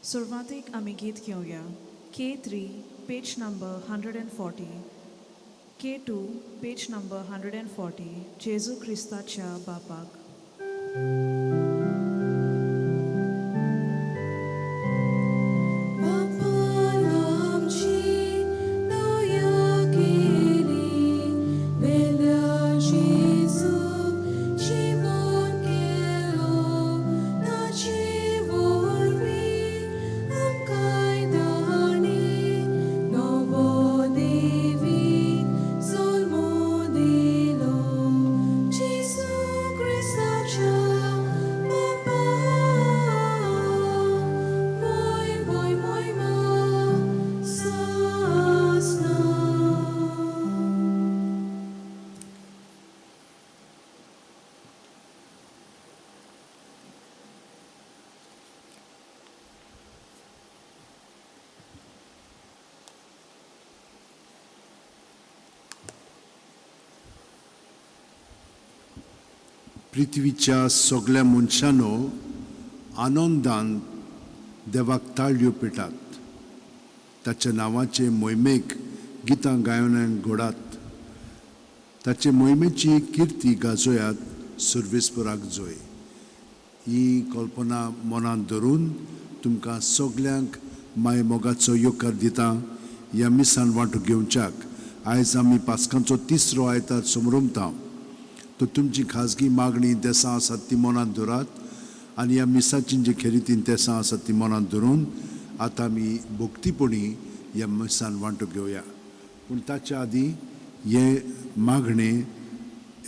सुरवातीक आमी गीत घेवया. K3, page number 140. K2, page number 140. जेजू ख्रिस्ताच्या बापाक. पृथ्वीच्या सगळ्या मनशांनो आनंदान देवाक ताळयो पिटात. ताच्या नांवाचे मोहिमेक गितां गायन घोडात. ताचे मोहिमेची किर्ती गाजोयात सर्वेस्पराक जोय. ही कल्पना मनांत धरून तुमकां सगल्यांक माय मोगाचो येवकार दिता ह्या मिसान वांटो घेवच्याक. आयज आमी पास्कांचो तिसरो आयतार समरुमता. तो तुमची खाजगी मागणी तेसां आसात ती मनांत धरात आनी ह्या मिसाची जी खेरीतीन तेसां आसात ती मनांत धरून आतां आमी भोक्तीपणी ह्या मिसान वांटो घेवया. पूण ताच्या आदी हे मागणे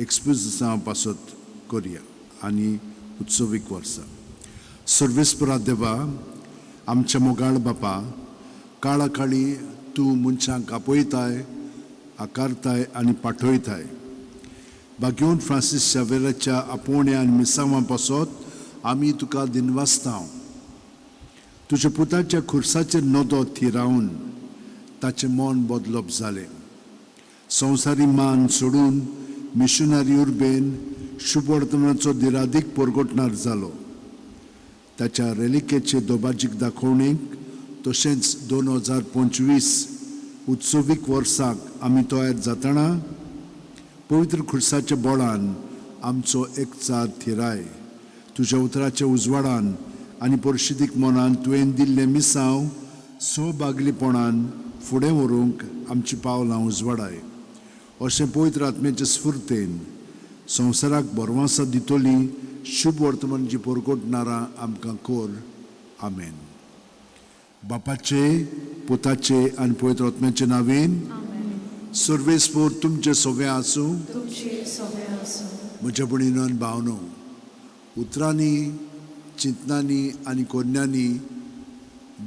एक्सप्रेसा पासत करया आनी उत्सवीक वर्सा. सर्वेस्परा देवा, आमच्या मोगाळ बापा, काळा काळी तूं मनशांक आपयताय, आकारताय आनी पाठयताय. बागेवन फ्रांसीस शावेराच्या आपोवण्या आनी मिसांवां पासत आमी तुका दिनवासता. तुज्या पुताच्या खुर्साचेर नदो थिरावन ताचें मन बदलप जालें. संवसारी मान सोडून मिशनरी उर्बेन शुभ वर्तमानाचो दिरादीक परगटणार जालो. ताच्या रेलिकेचे दोबाजीक दाखोवणेक तशेंच 2025 उत्सवीक वर्साक आमी तयार जातना पवित्र खुर्साच्या बोळान आमचो एकचार थिराय. तुज्या उतराच्या उजवाडान आनी परिशदीक मनान तुवें दिल्लें मिसांव सौभागलीपणान फुडें व्हरूंक आमची पावलां उजवाडाय. अशें पवित्र आत्म्याचे स्फुर्तेन संवसाराक बरवासां दितली शुभ वर्तमान जी परगटणारां आमकां कोर. आमेन. बापाचे, पुताचे आनी पवित्र आत्म्याचे नांवेन. सर्वेस्पोर तुमचे सोवे आसूं. म्हज्या भयणीनो आनी भावनो, उतरांनी, चिंतनांनी आनी कोन्यांनी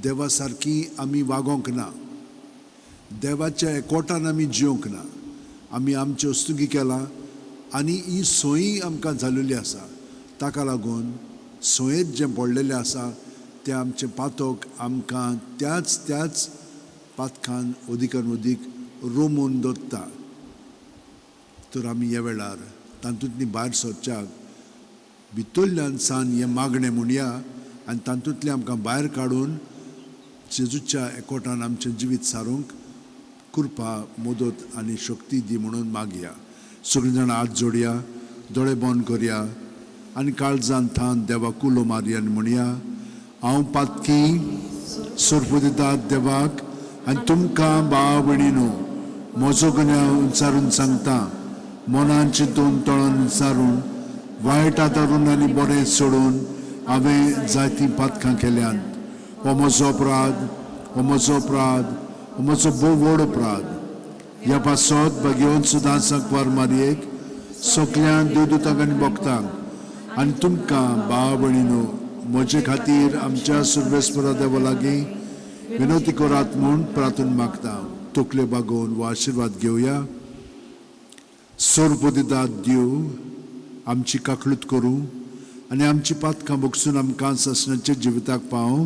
देवा सारकी आमी वागोंक ना. देवाच्या एकवटान आमी जिवंक ना. आमी आमच्यो वस्तुकी केला आनी ही सोयी आमकां जाल्ली आसा. ताका लागून सोयेंत जें पडलेलें आसा तें आमचें पातक आमकां त्याच पातकान अदीकान अदीक रोमून दवरता. तर आमी ह्या वेळार तातूंतली भायर सरच्याक भितरल्यान सान हें मागणें म्हणया आनी तातूंतलें आमकां भायर काडून जेजूच्या एकवटान आमचें जिवीत सारूंक कृपा, मदत आनी शक्ती दी म्हणून मागया. सगळीं जाणां हात जोडया, दोळे बंद करया आनी काळजान थान देवाक उलो मारया आनी म्हणया, हांव पातकी सोरपो दितात देवाक आनी तुमकां भाव भयणीनो म्हजो गुन्यांव विचारून सांगता. मनान चिंतून तळान विचारून वायट आदारून आनी बरें सोडून हांवें जायतीं पातकां केल्यांत. हो म्हजो अपराध, हो म्हजो अपराध, हो म्हजो भोव व्हड अपराध. ह्या पासत बागेवन सुदारसाक वार मारयेक सगळ्या देवदूतांक आनी भक्तांक आनी तुमकां भाव भयणीनो म्हजे खातीर आमच्या सर्वेस्परा देवा लागीं विनोती करात म्हूण प्रार्थना मागता. तकल्यो बागोवन हो आशिर्वाद घेवया. सोर्प दितात दिव, आमची काकळूत करूं आनी आमची पातकां भोगसून आमकां ससण्याच्या जिविताक पावूं.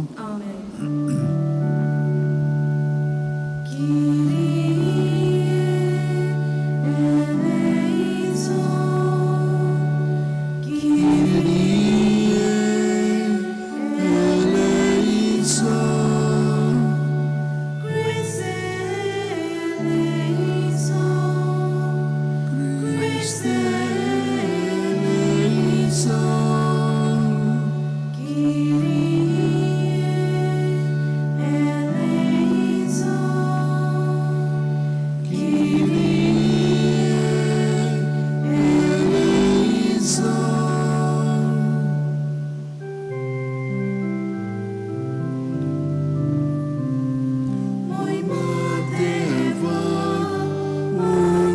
So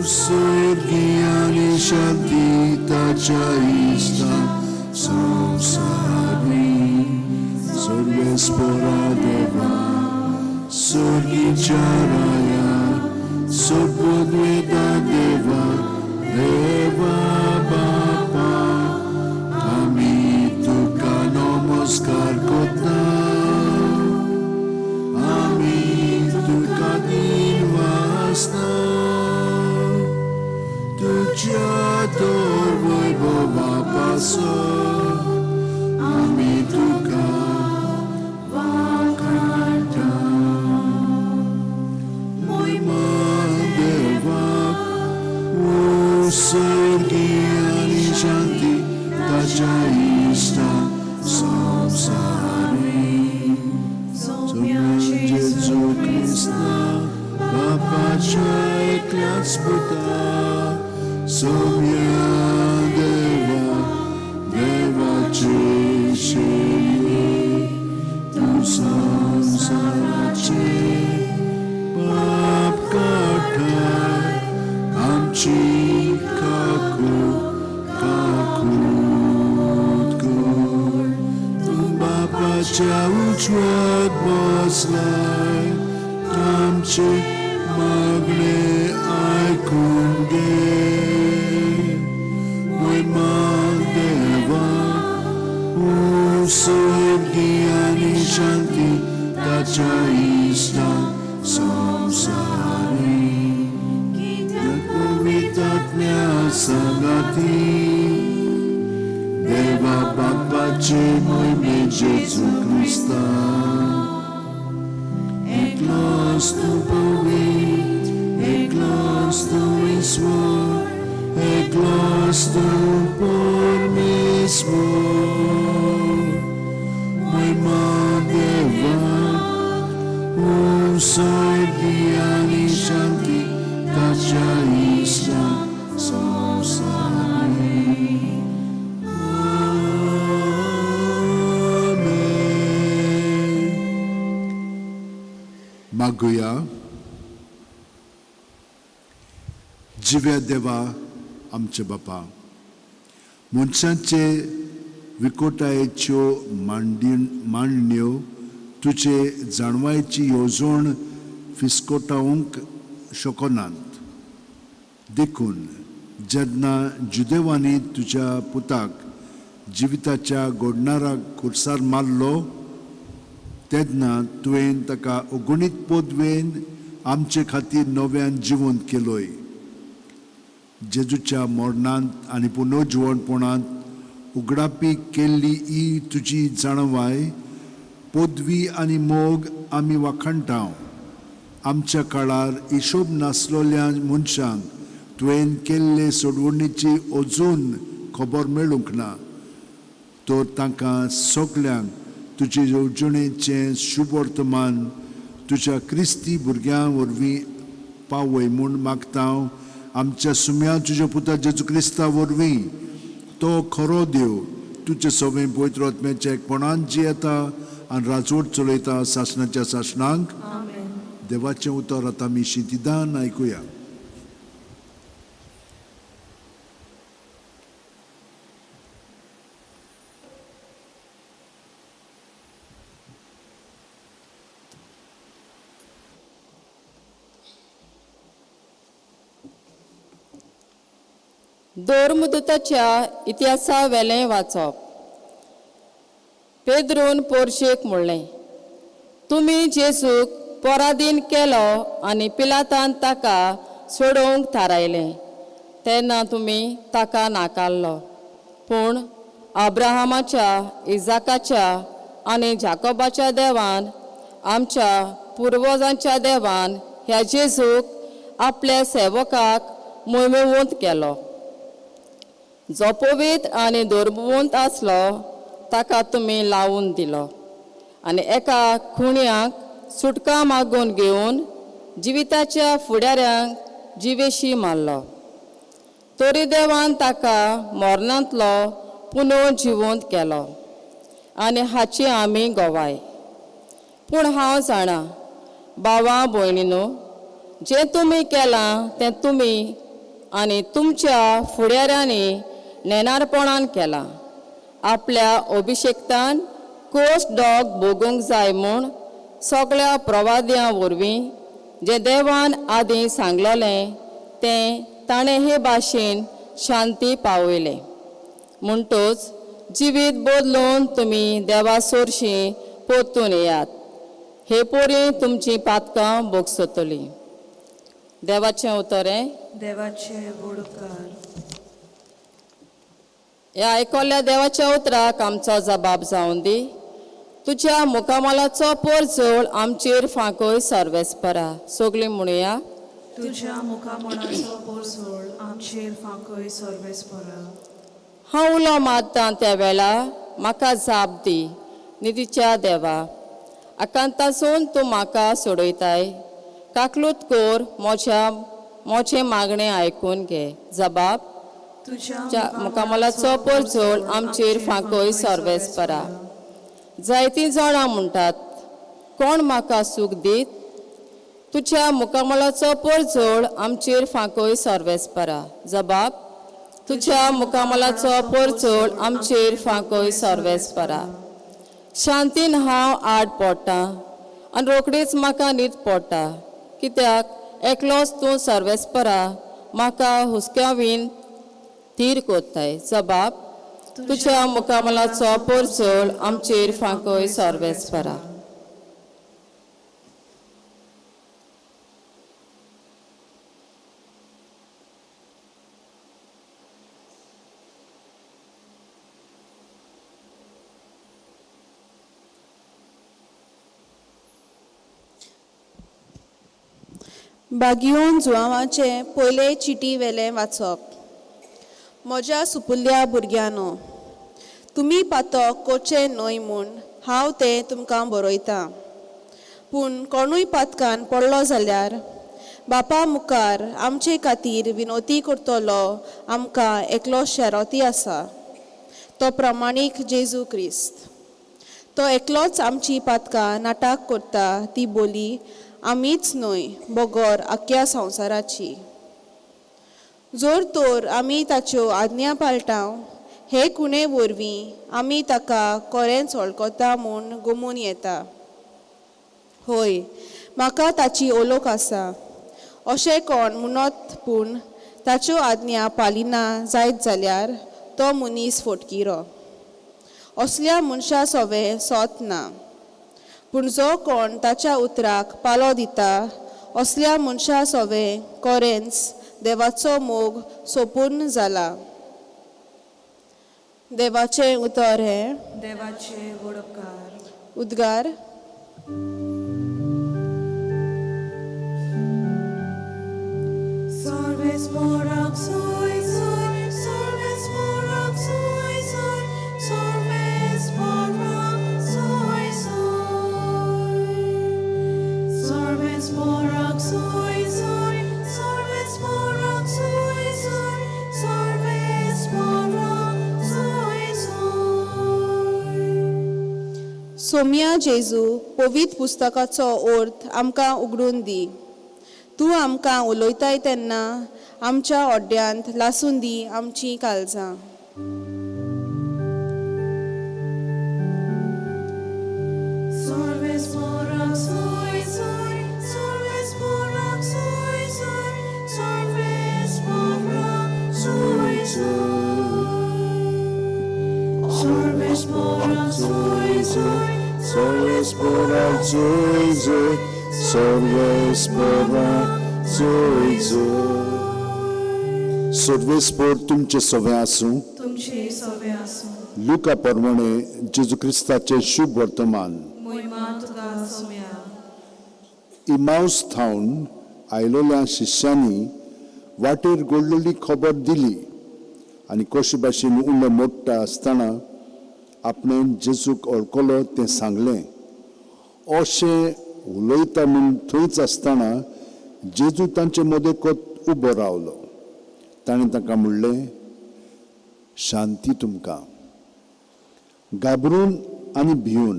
स्वर्गीयानी शांती ताच्या इष्टा संसारी सर्वेस्परा देवा स्वर्गीच्या राया सर्वद्वेदा देवा देवा बापा आम्ही तुका नमस्कार करता आम्ही तुका दिन वाजता तुझ्या दोर वैभवापासून आम्ही तुका वाखाणता महिमा देवाक स्वर्गीयानी शांती ताच्या इष्टा संसारी जेजू ख्रिस्ता बापाच्या एकल्याच पुता सौम्या देवा देवाचे शेल्ये तू संसाराचे पाप काढाय आमची बापाच्या उजव्यात बसलाय आमचे मागणे ऐकून घे महिमा देवा स्वर्गीयानी शांती ताच्या इष्टा संसारी पवित्रात्म्या संगाती देवा बापाचे महिमे जेजू ख्रिस्ता एकलाच तू पवित्र एकलाच तू ईश्वर एकलाच तू परमेश्वर महिमा देवा स्वर्गीयानी शांती ताच्या इष्टा संसारी मागुया जिव्या देवा आमचे बापा मनशांचे विकोटायेच्यो मांडण्यो तुझे जाणवायची येवजण फिस्कोटावंक शकनात देखून जेन्ना जुदेवानी तुझ्या पुताक जिविताच्या घडणाराक खुर्सार मारलो तेन्ना तुवें ताका अगणीत पदवेन आमचे खातीर नव्यान जिवंत केलोय जेजूच्या मरणांत आनी पुनर्जिवणपणांत उगडापी केल्ली ही तुजी जाणवाय पदवी आनी मोग आमी वाखाणटाव आमच्या काळार हिशोब नासलोल्या मनशांक तुवें केल्ले सोडवणीची अजून खबर मेळूंक ना तर तांकां सगल्यांक तुजे येवजणेचें शुभ वर्तमान तुज्या क्रिस्ती भुरग्यां वरवीं पावय म्हूण मागतां आमच्या सुम्या तुज्या पुता जेजू क्रिस्ता वरवीं तो खरो देव तुजे सवें पवित्र आत्म्याच्या एकपणान जियेता आनी राजवट चलयता शासनाच्या शासनांक देवाचें उतर आतां आमी शितिदान आयकुया दोरमुदताच्या इतिहासा वेलें वाचप पेद्रून पोरशेक म्हणलें तुमी जेजूक पराधीन केलो आनी पिलातान ताका सोडोवंक थारायलें तेन्ना तुमी ताका नाकारलो पूण अब्राहमाच्या इजाकाच्या आनी जाकोबाच्या देवान आमच्या पुर्वजांच्या देवान ह्या जेजूक आपल्या सेवकाक मोहिमेवंत केलो जो पवित्र आनी धर्मवंत आसलो ताका तुमी लावून दिलो आनी एका खुण्याक सुटका मागून घेवन जिविताच्या फुडाऱ्यांक जिवेशी मारलो तरी देवान ताका मरणांतलो पुनर्जिवंत केलो आनी हाची आमी गोवाय पूण हांव जाणा भावां भयणीनो जें तुमी केलां तें तुमी आनी तुमच्या फुडाऱ्यांनी नेनारपणान केला. आपल्या अभिशेक्तान कोस्ट डॉग भोगूंक जाय म्हूण सगळ्या प्रवाद्यां वरवीं जें देवान आदीं सांगलोलें तें ताणें हे भाशेन शांती पावयलें. म्हणटूच जिवीत बदलून तुमी देवा सोरशीं परतून येयात. हे पोरी तुमची पातकां भोगसतली. देवाचें उतरें. देवाचे व्हड उपकार. ह्या आयकल्ल्या देवाच्या उतराक आमचो जबाब जावन दी. तुज्या मुखामलाचो पोरजोळ आमचेर फांकय सर्वेस्परा. सगळीं म्हणुया. तुज्या मुखामळाचो पोरसोळ आमचेर फांकय सर्वेस्परा. हांव उलो मारतां त्या वेळा म्हाका जाप दी. निधीच्या देवा, आकांतासून तूं म्हाका सोडयताय. काकलूत कोर मोचें मागणें आयकून घे. जबाब. तुज्या मुखामलाचो पोरजोळ आमचेर फांकय सर्वेस्परा. जायतीं जाणां म्हणटात, कोण म्हाका सूख दीत. तुज्या मुखामळाचो पोरजोळ आमचेर फांकय सर्वेस्परा. जबाब. तुज्या मुखामळाचो पोरजोळ आमचेर फांकय सर्वेस्परा. शांतीन हांव आड पडटां आनी रोखडीच म्हाका न्हीद पडटा. कित्याक एकलोच तूं सर्वेस्परा म्हाका हुस्क्यावीन थीर कोत्ताय. जबाब. तुज्या मुखामळाचो पोरजोळ आमचेर फांकय सर्वेस्परा. बागियोन जुआवाचे पयले चिटी वेले वाचप. म्हज्या सुपुल्ल्या भुरग्यानो, तुमी पातक कोचे न्हय म्हूण हांव तें तुमकां बरयतां. पूण कोणूय पातकान पडलो जाल्यार बापा मुखार आमचे खातीर विनोती करतलो आमकां एकलो शेरोती आसा, तो प्रमाणीक जेजू क्रिस्त. तो एकलोच आमची पातकां नाटाक करता ती बोली आमीच न्हय बोगोर आख्या संवसाराची. जोर तोर आमी ताच्यो आज्ञा पाळटाव हे कुणे वरवीं आमी ताका कोरेंच वळखता म्हूण गमून येता. होय, म्हाका ताची ओळख आसा. अशें कोण म्हणत पूण ताच्यो आज्ञा पालिना जायत जाल्यार तो मनीस फोटकिरो. असल्या मनशा सोवे सोत ना. पूण जो कोण ताच्या उतराक पालो दिता असल्या मनशा सोवे कोरेंच देवाचो मोग सोपून जाला. देवाचे उतर हे. देवाचे व्हड उपकार. उद्गार. Sorvesporak soy soy, sorvesporak soy soy, sorvesporak soy soy. Sorvesporak soy soy, sorvesporak soy soy, sorvesporak soy soy. Saumya जेजू पवित्र पुस्तकाचो अर्थ आमकां उगडून दी. तूं आमकां उलयताय तेन्ना आमच्या ओड्ड्यांत लासून दी आमचीं काळजां. Sorvesporak soy soy, sorvesporak soy soy, sorvesporak soy soy. Sorvesporak soy soy, Sorvesporak soy soy, sorvesporak soy soy. सर्वेस्पर तुमचे सवे आसूं. तुमचे सवे आसूं. लुका प्रमाणे जेजू क्रिस्ताचे शुभ वर्तमान. महिमा तुका सोम्या. इमाउस थावन आयलोल्या शिष्यांनी वाटेर घडलेली खबर दिली आनी कशे भाशेन उलो मोडटा आसतना आपणें जेजूक वळखलो तें सांगलें. अशें उलयता म्हूण थंयच आसतना जेजू तांचे मदेकत उबो रावलो. ताणें तांकां म्हणलें, शांती तुमकां. घाबरून आनी भिवन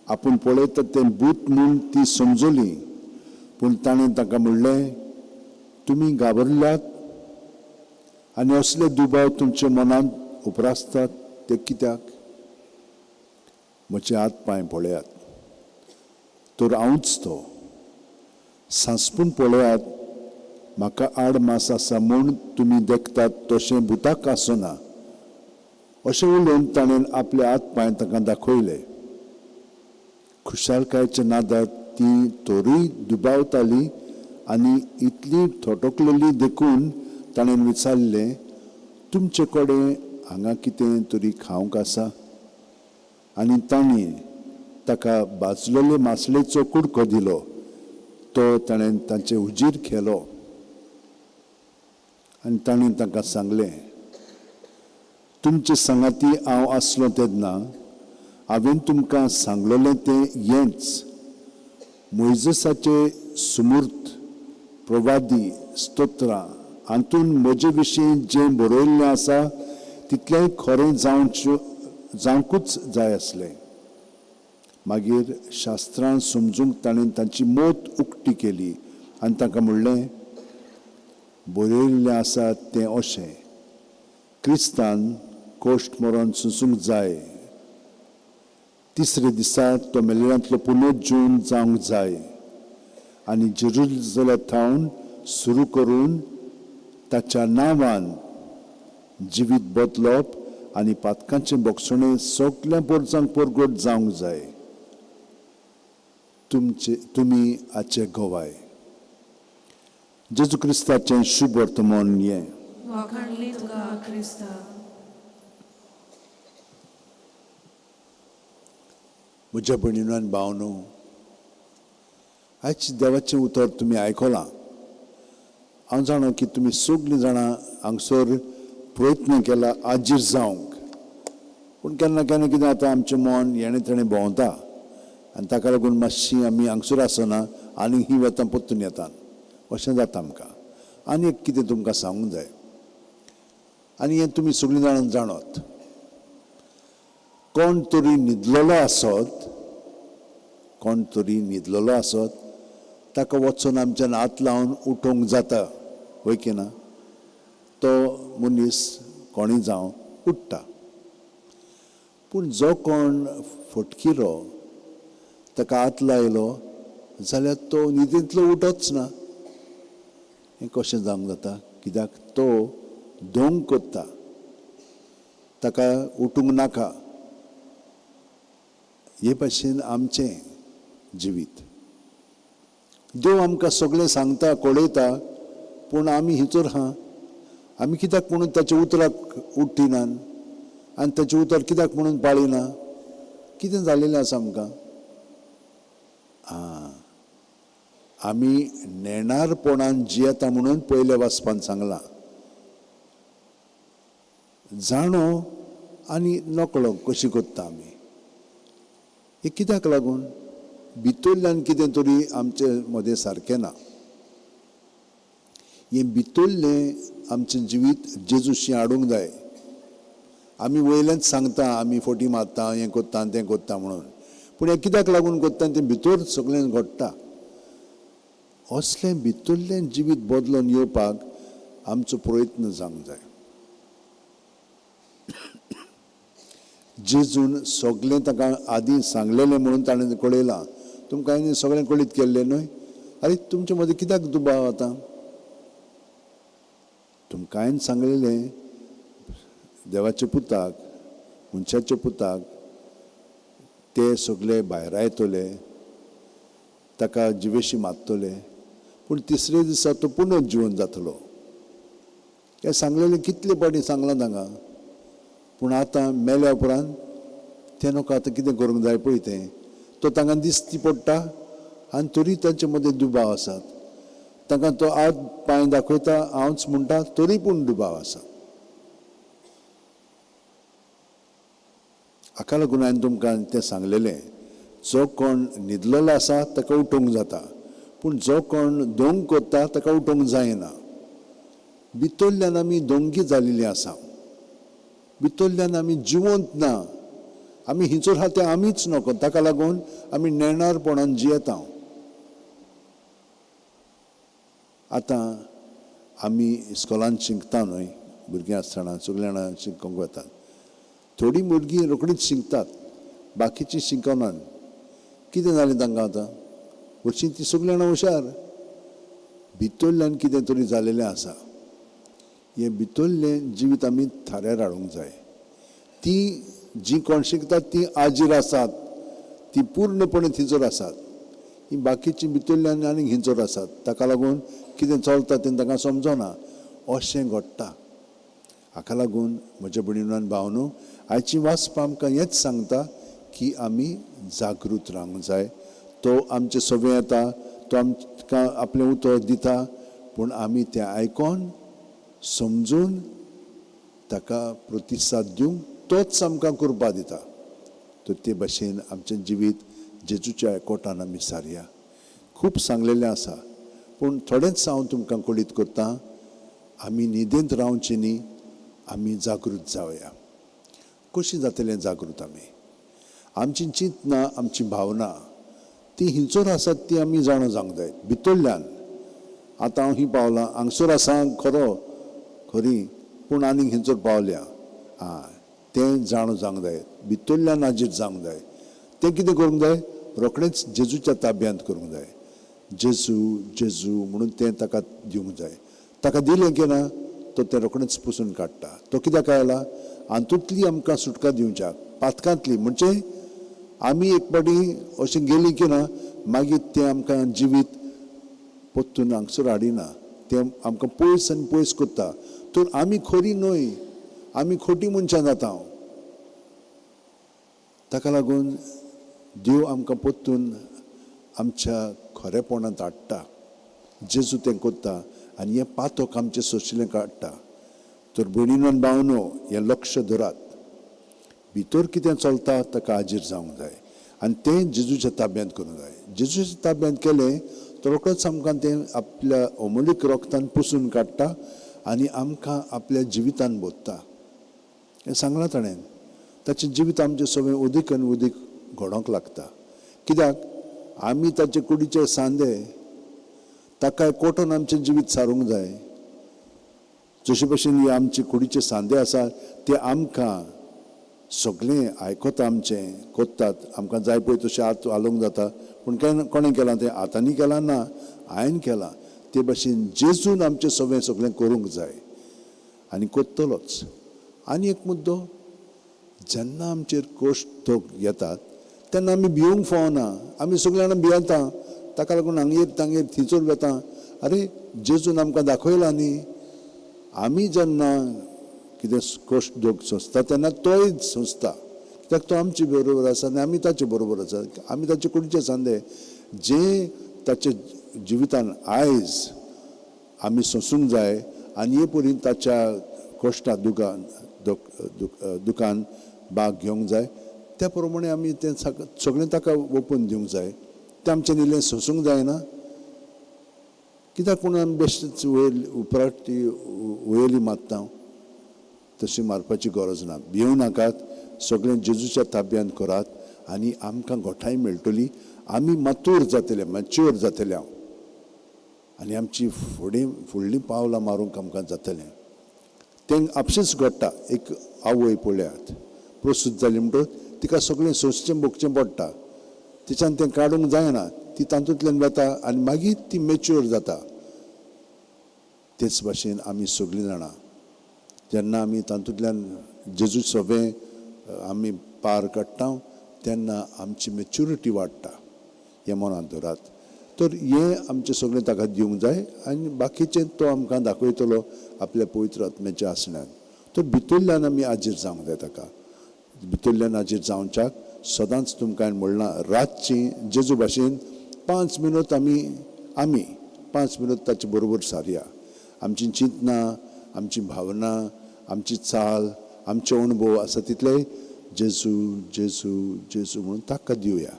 आपूण पळयता तें भूत म्हूण ती समजली. पूण ताणें तांकां म्हणलें, तुमी घाबरल्यात, आनी असले दुबाव तुमच्या मनांत उपरासतात ते कित्याक? म्हजे हात पांय पळयात, तर हांवूच तो. सांसपून पळयात, म्हाका आड मास आसा म्हूण तुमी देखतात तशें भुताक आसना. अशें उलोवन ताणें आपले हात पांय ताका दाखयले. खुशालकायेच्या नादांत ती तोरूय दुबावताली आनी इतली थोटोकलेली देखून ताणें विचारलें, तुमचे कडेन हांगा कितें तरी खावंक आसा? आनी तांणी ताका भाजलेले मासलेचो कुडको दिलो. तो ताणें तांचे उजीर केलो आनी ताणें तांकां सांगलें, तुमचे सांगाती हांव आसलो तेन्ना हांवें तुमकां सांगलोलें तें हेंच. मोइजेसाचे सुमूर्त, प्रवादी, स्तोत्रां हातून म्हजे विशीं जें बरयल्लें आसा तितलेंय खरें जावंकूच जाय आसलें. मागीर शास्त्रांत समजूंक ताणें तांची मोत उक्ती केली आनी तांकां म्हणलें, बरयल्लें आसा तें अशें, क्रिस्तान कोश्ट मरोन सुसूंक जाय, तिसरे दिसा तो मेल्ल्यांतलो पुनरुज्जीवन जावंक जाय आनी जेरुसलेमांतल्यान सुरू करून ताच्या नांवान जिवीत बदलप आनी पातकांचें बोगसणें सगळ्या पोरसांक परगट जावंक जाय. तुमी हाचे गोवाय. जेजू क्रिस्ताचें शुभ वर्तमान हें. वाखाणली तुका क्रिस्ता. म्हज्या भयणीनो आनी भावनो, आयज देवाचें उतर तुमी आयकलां. हांव जाणा की तुमी सगळीं जाणां हांगसर प्रयत्न केला आजीर जावंक, पूण केन्ना केन्ना कितें जाता, आमचें मन हेणें तेणें भोंवता आनी ताका लागून मातशीं आमी हांगसर आसना आनी ही वेतां परतून येतात. अशें जाता आमकां. आनी एक कितें तुमकां सांगूंक जाय, आनी हें तुमी सगळीं जाणां जाणात. कोण तरी न्हिदलेलो आसत, ताका वचून आमच्यान हात लावन उठोवंक जाता, वय की ना? तो मनीस कोणीय जावं उठटा. पूण जो कोण फटकिरो ताका हात लायलो जाल्यार तो न्हिदेंतलो उठच ना. हें कशें जावंक जाता? कित्याक तो ढोंग कोत्ता, ताका उठूंक नाका. हे भाशेन आमचें जिवीत. देव आमकां सगळें सांगता, कळयता, पूण आमी हिचोर आहा. आमी कित्याक म्हणून ताच्या उतराक उठ्ठिनात आनी ताचें उतर कित्याक म्हणून पाळिना? कितें जालेलें आसा आमकां? आमी नेणारपणान जियेता म्हणून पयल्या वाचपान सांगलां. जाणो आनी नकळो कशी कोत्ता आमी. हे कित्याक लागून? भितरल्यान कितें तरी आमचे मदें सारकें ना. हें भितरलें आमचें जिवीत जेजूशी हाडूंक जाय. आमी वयल्यान सांगता आमी फटी मारता, हें कोत्ता तें कोत्ता म्हणून, पूण हें कित्याक लागून कोत्ता तें भितर सगळें घडटा. असलें भितरलें जिवीत बदलून येवपाक आमचो प्रयत्न जावंक जाय. जेजून सगळें ताका आदीं सांगलेलें म्हणून ताणें कळयलां. तुमकां हांवें सगळें कळीत केल्लें न्हय? आरे तुमचे मदें कित्याक दुबाव आतां? तुमकां हांवें सांगलेलें, देवाच्या पुताक, मनशाच्या पुताक ते सगळे भायर येतले, ताका जिवेशी मारतले, पूण तिसरे दिसा तो पुनरुज्जीवन जातलो. हें सांगलेलें कितले पाटी सांगलां तांकां. पूण आतां मेल्या उपरांत ते नका आतां कितें करूंक जाय पळय तें तो तांकां दिश्टी पडटा आनी तरी तांचे मदें दुबाव आसात. तांकां तो हात पांय दाखयता, हांवच म्हणटा, तरी पूण दुबाव आसा. हाका लागून हांवें तुमकां तें सांगलेलें, जो कोण न्हिदलेलो आसा ताका उठोवंक जाता, पूण जो कोण ढोंग कोत्ता ताका उठोवंक जायना. भितरल्यान आमी दोंगी जाल्लीं आसा. भितरल्यान आमी जिवंत ना. आमी हिचोर आहा तें आमीच नको, ताका लागून आमी नेणारपणान जियेता. आतां आमी इस्कॉलांत शिकता न्हय, भुरगीं आसतना सगळीं जाणां शिंकोंक वतात. थोडीं भुरगीं रोखडीच शिंकतात, बाकीचीं शिंकनात. कितें जालें तांकां आतां? हरशीं तीं सगळीं जाणां हुशार. भितरल्यान कितें तरी जालेलें आसा. हें भितरलें जिवीत आमी थाऱ्यार हाडूंक जाय. तीं जीं कोण शिकतात तीं आजीर आसात, तीं पूर्णपणे थिंचोर आसात. ही बाकीचीं भितरल्यान आनीक हिंचोर आसात. ताका लागून कितें चलता तें तांकां समजना, अशें घडटा. हाका लागून म्हज्या भयणीनो आनी भावनो, आयची वाचपां आमकां हेंच सांगता की आमी जागृत रावंक जाय. तो आमचे सवें येता, तो आमकां आपलें उतर दिता, पूण आमी तें आयकोन समजून ताका प्रतिसाद दिवंक तोच आमकां करपा दिता. तर ते भाशेन आमचें जिवीत जेजूच्या एकवटान आमी सारया. खूब सांगलेलें आसा, पूण थोडेंच हांव तुमकां कळीत करतां. आमी न्हिदेंत रावचें न्ही, आमी जागृत जावया. कशीं जातलें जागृत आमी? आमची चिंतना, आमची भावना ती हिंचोर आसात ती आमी जाणो जावंक जाय भितरल्यान. आतां हांव ही पावलां, हांगसर आसा खरी, पूण आनीक हिंचोर पावल्या. तें जाणो जावंक जाय, भितरल्यान हाजीर जावंक जाय. तें कितें करूंक जाय? रोखडेंच जेजूच्या ताब्यांत करूंक जाय. जेजू म्हणून तें ताका दिवंक जाय. ताका दिलें की ना, तो तें रोखडेंच पुसून काडटा. तो कित्याक आयला? हातूंतली आमकां सुटका दिवच्या, पातकांतली. म्हणजे आमी एक पाटी अशें गेलीं की ना, मागीर तें आमकां जिवीत परतून हांगसर हाडिना. तें आमकां पयस आनी पयस करता. तर आमी खरी न्हय, आमी खोटी मनशां जाता. ताका लागून देव आमकां परतून आमच्या खरेपणांत हाडटा. जेजू तें करता आनी हें पातक आमचें सोशिल्लें काडटा. तर भयणीनो आनी भावनो, हें लक्ष धरात. भितर कितें चलता ताका हाजीर जावंक जाय आनी तें जेजूच्या ताब्यांत करूंक जाय. जेजूच्या ताब्यांत केलें तर रोखडोच आमकां तें आपल्या अमोलीक रोगतान पुसून काडटा आनी आमकां आपल्या जिवितान बोधता. हें सांगलां ताणें. ताचें जिवीत आमचें सगळें उदीक आनी उदीक घडोवंक लागता. कित्याक? आमी ताचे कुडीचे सांदे, ताका एकवटून आमचें जिवीत सारूंक जाय. जशे भशेन हे आमचे कुडीचे सांदे आसा ते आमकां सगळें आयकता, आमचें कोत्तात. आमकां जाय पळय तशें आत हालोवंक जाता, पूण कोणें केलां तें? आतांनी केलां ना, हांवें केलां. ते भशेन जेजून आमचें सगळें करूंक जाय आनी कोत्तलोच. आनी एक मुद्दो, जेन्ना आमचेर कश्ट येतात तेन्ना आमी भिवंक फावना. आमी सगळीं जाणां भियेता. ताका लागून हांगेर तांगेर थिंचोर वेता. अरे, जेजून आमकां दाखयलां न्ही, आमी जेन्ना कितें कश्ट दूख सोंसता तेन्ना तोय सोंसता. कित्याक तो आमचे बरोबर आसा आनी आमी ताचे बरोबर आसा. आमी ताचे कुडीचे सांदे. जें ताचे जिवितान आयज आमी सोंसूंक जाय आनी हे परी ताच्या कश्टा दुखान भाग घेवंक जाय, त्या प्रमाणे आमी तें सगळें ताका ओपून दिवंक जाय. तें आमचें निलें सोंसूंक जायना. कित्याक पूण आमी बेश्टेच उपराट ती वयली मारता? तशी मारपाची गरज ना. भिवूं नाकात. सगळें जेजूच्या ताब्यांत करात आनी आमकां घोटाय मेळटली. आमी मातूर जातले, मॅच्युअर जातले आनी आमची फुडलीं पावलां मारूंक आमकां जातलें. तें आपशींच घडटा. एक आवय पळयात, प्रसूत जाली म्हणटच तिका सगळें सोंसचें भोगचें पडटा. तिच्यान तें काडूंक जायना. ती तातूंतल्यान वता आनी मागीर ती मॅच्युअर जाता. तेच भाशेन आमी सगळीं जाणां जेन्ना आमी तातूंतल्यान जेजू सवें आमी पार काडटा तेन्ना आमची मॅच्युरिटी वाडटा. हें मनांत धरात. तर हें आमचें सगळें ताका दिवंक जाय आनी बाकीचें तो आमकां दाखयतलो आपल्या पवित्र आत्म्याच्या आसण्यान. तर भितरल्यान आमी हाजीर जावंक जाय ताका. भितरल्यान हाजीर जावच्याक सदांच तुमकां हांवें म्हणलां, रातची जेजू भाशेन 5 मिनट आमी 5 मिनट ताचे बरोबर सारया. आमची चिंतना, आमची भावना, आमची चाल, आमचे अणभव आसा तितले जेजू जेजू जेजू म्हणून ताका दिवया.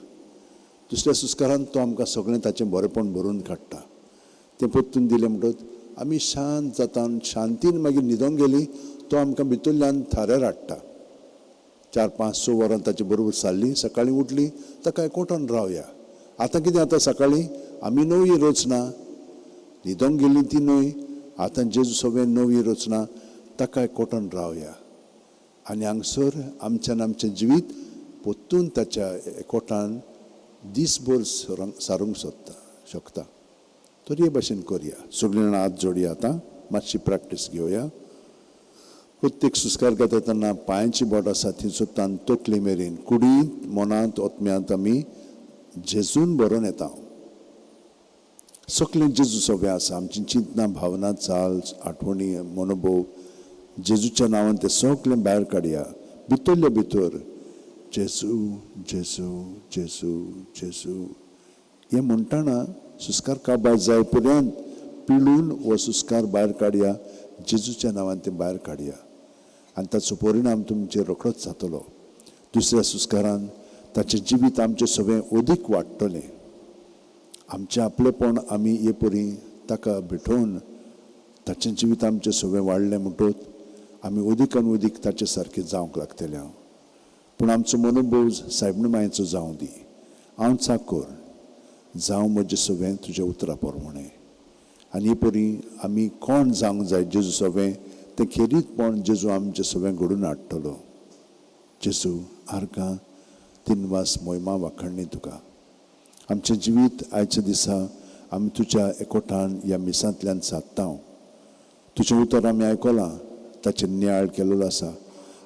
दुसऱ्या सुस्कारान तो आमकां सगळें ताचें बरेंपण भरून काडटा. तें परतून दिलें म्हणटच आमी शांत जाता. शांतीन मागीर न्हिदोंक गेलीं तो आमकां भितरल्यान थाऱ्यार हाडटा. 4-5-6 वरां ताचे बरोबर सारलीं, सकाळीं उठलीं ताका एकवटान रावया. आतां कितें जाता? सकाळीं आमी नवी रचना, न्हिदोंक गेलीं ती न्हय. आतां जेजू सगळें नवी रचना. ताका एकवटान रावया आनी हांगसर आमच्यान आमचें जिवीत पोत्तून ताच्या एकवटान दिसभर सारूंक शकता. तरी हे भाशेन करया. सगळीं जाणां हात जोडया. आतां मातशी प्रॅक्टीस घेवया. प्रत्येक सुस्कार घेता तेन्ना पांयांची बोट आसा ती सुद्दां तकले मेरेन कुडींत मनांत ओतम्यांत आमी जेजून बरोवन येता. सगळें जेजू सगळें आसा. आमची चिंतनां भावना चाल आठवणी मनोभव जेजूच्या नांवान ते सगळें भायर काडया. भितरले भितर जेजू जेजू जेजू जेजू हें म्हणटाना सुस्कार काबार जाय पर्यंत पिळून हो सुस्कार भायर काडया. जेजूच्या नांवान ते भायर काडया आनी ताचो परिणाम तुमचेर रोखडोच जातलो. दुसऱ्या सुस्कारान ताचें जिवीत आमचें सगळें अदीक वाडटलें. आमचें आपलेपण आमी हे परी ताका भेटोवन ताचें जिवीत आमचें सगळें वाडलें म्हणटच आमी अदीक आनी अदीक ताचे सारकें जावंक लागतले. पूण आमचो मनोभव सायबण मायेचो जावं दी. हांव चाकर जावं म्हजें सगळें तुज्या उतरा प्रमाणें. आनी हे परी आमी कोण जावंक जाय जेजू सगळें तें खेरीतपण जेजू आमचें सगळें घडोवन हाडटलो. जेजू आर्गां तिनवास मोहिमा वाखाणली तुका. आमचें जिवीत आयच्या दिसा आमी तुज्या एकवटान ह्या मिसांतल्यान सादता. तुजें उतर आमी आयकलां. ताचेर नियाळ केलेलो आसा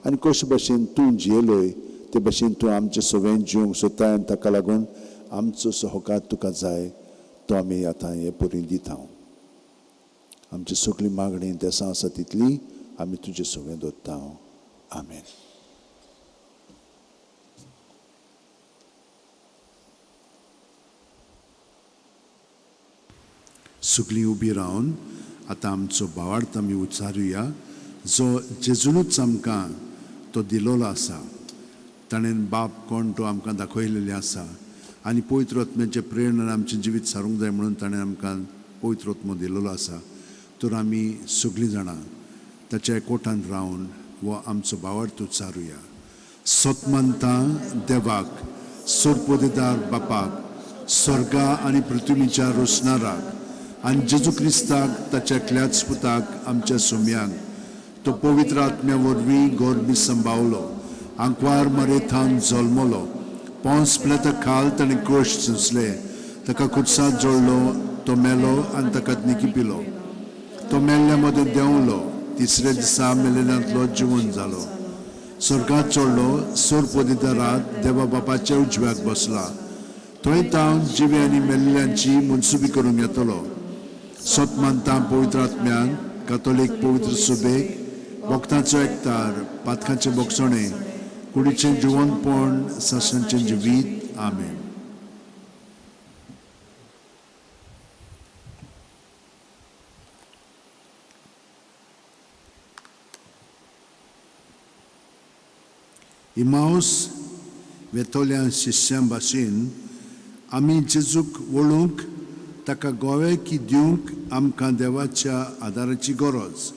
आनी कशे भाशेन तूं जियेलोय ते भाशेन तूं आमचें सगळें जिवंक सोदताय आनी ताका लागून आमचो सहकार तुका जाय तो आमी आतां हे परी दिता. आमची सगळी मागणी देसां आसा तितली आमी तुजें सगळें दवरता. आमेन. सगळीं उबी रावन आतां आमचो भावार्थ आमी उच्चारुया जो जेजूनूच आमकां तो दिलोलो आसा. ताणें बाप कोण तो आमकां दाखयलेलें आसा आनी पवित्र आत्म्याचे प्रेरणान आमचें जिवीत सारूंक जाय म्हणून ताणें आमकां पवित्र आत्मो दिलेलो आसा. तर आमी सगळीं जाणां ताच्या एकवटान रावन हो आमचो भावार्थ उच्चारुया. सोतमंता देवाक सोरपोदेदार बापाक स्वर्गा आनी पृथ्वीच्या रोसणाराक आनी जेजू क्रिस्ताक ताच्या एकल्याच पुताक आमच्या सोम्यांक तो पवित्र आत्म्या वरवीं गोरबी संभावलो. आंकवार मरेथान जल्मलो. पोंस पिलाता खाल ताणें क्रूश झुंजले. ताका खुर्सात जोडलो. तो मेलो आनी ताका निकिपिलो. तो मेल्ल्या मदें देंवलो. तिसऱ्या दिसा मेलेल्यांतलो जिवंत जालो. स्वर्गात चडलो. सोरपोदेदारांत देवा बापाच्या उजव्याक बसला. थंय तावन जिवे आनी मेल्ल्यांची मनसुबी करूंक येतलो. सोतमानता पवित्र आत्म्यान कातोलीक पवित्र सुबेक भक्तांचो एकतार पातकांचें बोगसणें कुडीचें जिवंतपण सासणाचें जिवीत. आमेन. इमाऊस वेतोल्या शिश्यां भाशेन आमी जेजूक वळूंक ताका गोवेकी दिवंक आमकां देवाच्या आदाराची गरज.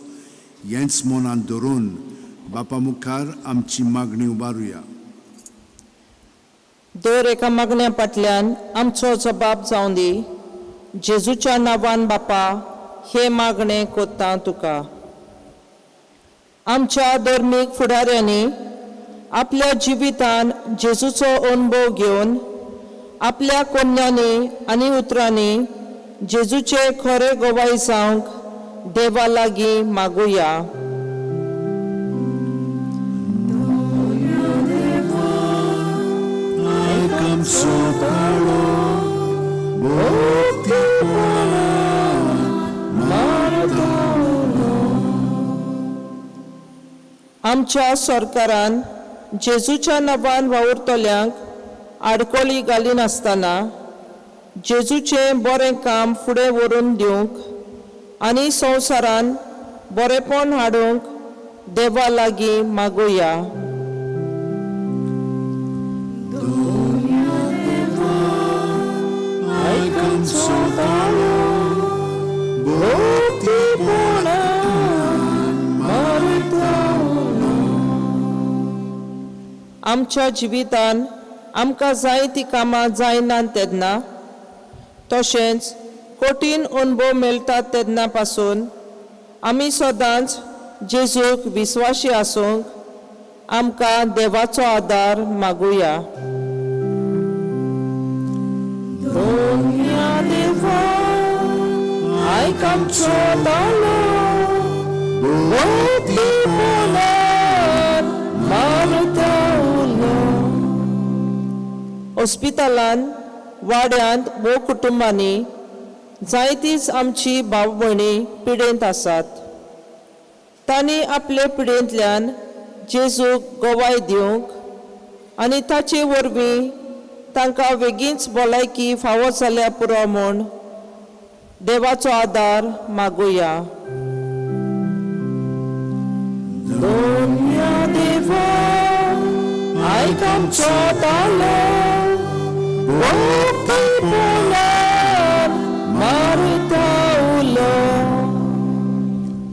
हेंच मनांत धरून बापा मुखार आमची मागणी उबारुया. दर एका मागण्या फाटल्यान आमचो जबाब जावं दी. जेजूच्या नांवान बापा हे मागणें कोत्ता तुका. आमच्या धर्मीक फुडाऱ्यांनी आपल्या जिवितान जेजूचो अनुभव घेवन आपल्या कोन्यांनी आनी उतरांनी जेजूचे खरे गवाई जावंक देवा लागीं मागुया. आमच्या सरकारान जेजूच्या नांवान वावुरतल्यांक आडकोळी घालिनासतना जेजूचें बरें काम फुडें व्हरून दिवंक आनी संवसारान बरेंपण हाडूंक देवा लागीं मागुया. आमच्या जिवितान आमकां जाय ती कामां जायनात तेन्ना तशेंच कठीण अनुभव मेळटात तेन्ना पासून आमी सदांच जेजूक विश्वासी आसूंक आमकां देवाचो आदार मागुया. दोनिया देवा आयक आमचो दालो भोवती पोलार मारता उलो. हॉस्पिटलान वाड्यांत वो कुटुंबांनी जायतींच आमची भाव भयणी पिडेंत आसात. तांणी आपले पिडेंतल्यान जेजूक गोवाय दिवंक आनी ताचे वरवीं तांकां बेगीनच भलायकी फावो जाल्या पुरो म्हूण देवाचो आदार मागुया. दोनिया देवा आयक आमचो दालो भोवती पोलार मारता उलो.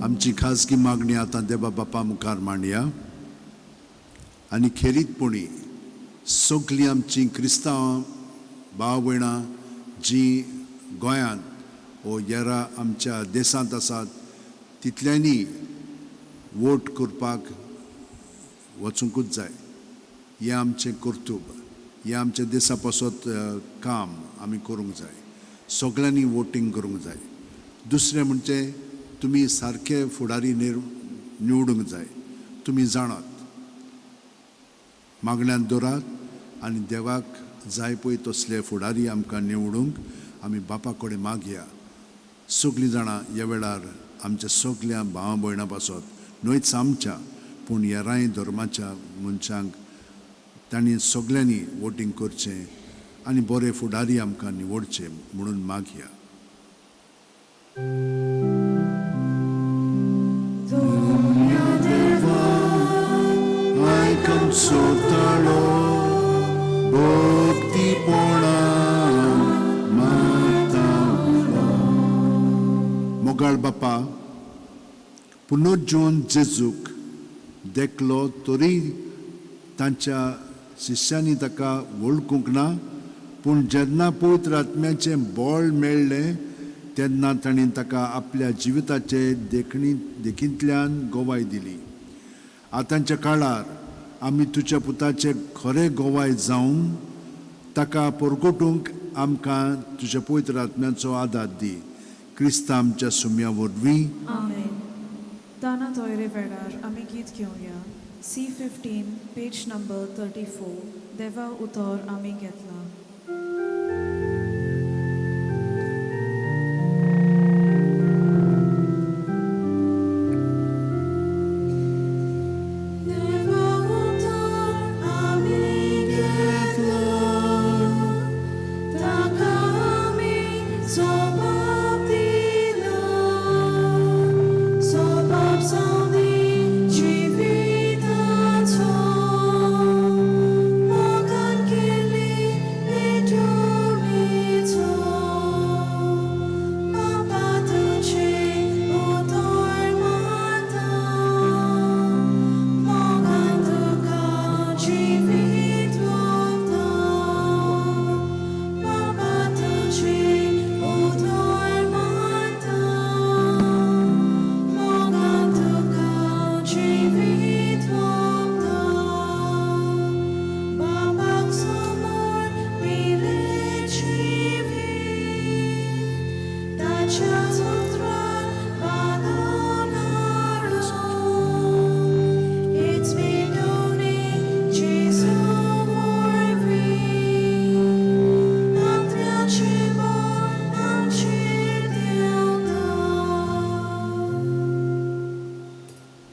आमची खासगी मागणी आतां देवा बापा मुखार मांडया. आनी खेरीतपणी सगळीं आमची क्रिस्तांव भाव भयणां जीं गोंयांत वो हेरा आमच्या देशांत आसात तितल्यांनी वोट करपाक वचूंकूच जाय. हें आमचें कर्तूब, हें आमच्या देशा पासत काम आमी करूंक जाय. सगळ्यांनी वोटींग करूंक जाय. दुसरें म्हणजे तुमी सारके फुडारी निवडूंक जाय. तुमी जाणात मागण्यांत दवरात आनी देवाक जाय पळय तसले फुडारी आमकां निवडूंक आमी बापा कडेन मागया. सगळीं जाणां ह्या वेळार आमच्या सगळ्या भावां भयणां पासत न्हयच आमच्या पूण हेरांय धर्माच्या मनशांक तांणी सगळ्यांनी वोटींग करचें आनी बरे फुडारी आमकां निवडचे म्हणून मागया. मोगाळ बापा पुनर्जोवन जेजूक देखलो तरी तांच्या शिश्यांनी ताका वळखूंक ना. पूण जेन्ना पवित्र आत्म्याचें बळ मेळ्ळें तेन्ना ताणें ताका आपल्या जिविताचे देखींतल्यान गोवाय दिली. आतांच्या काळार आमी तुज्या पुताचे खरे गोवाय जावन ताका परगटूंक आमकां तुज्या पवित्र आत्म्याचो आदार दी. क्रिस्त आमच्या सुम्या वरवीं. आमेन. ताना तोयरे वेळार आमी गीत घेवया. C15 page number 34. देवा उतर आमी घेतला.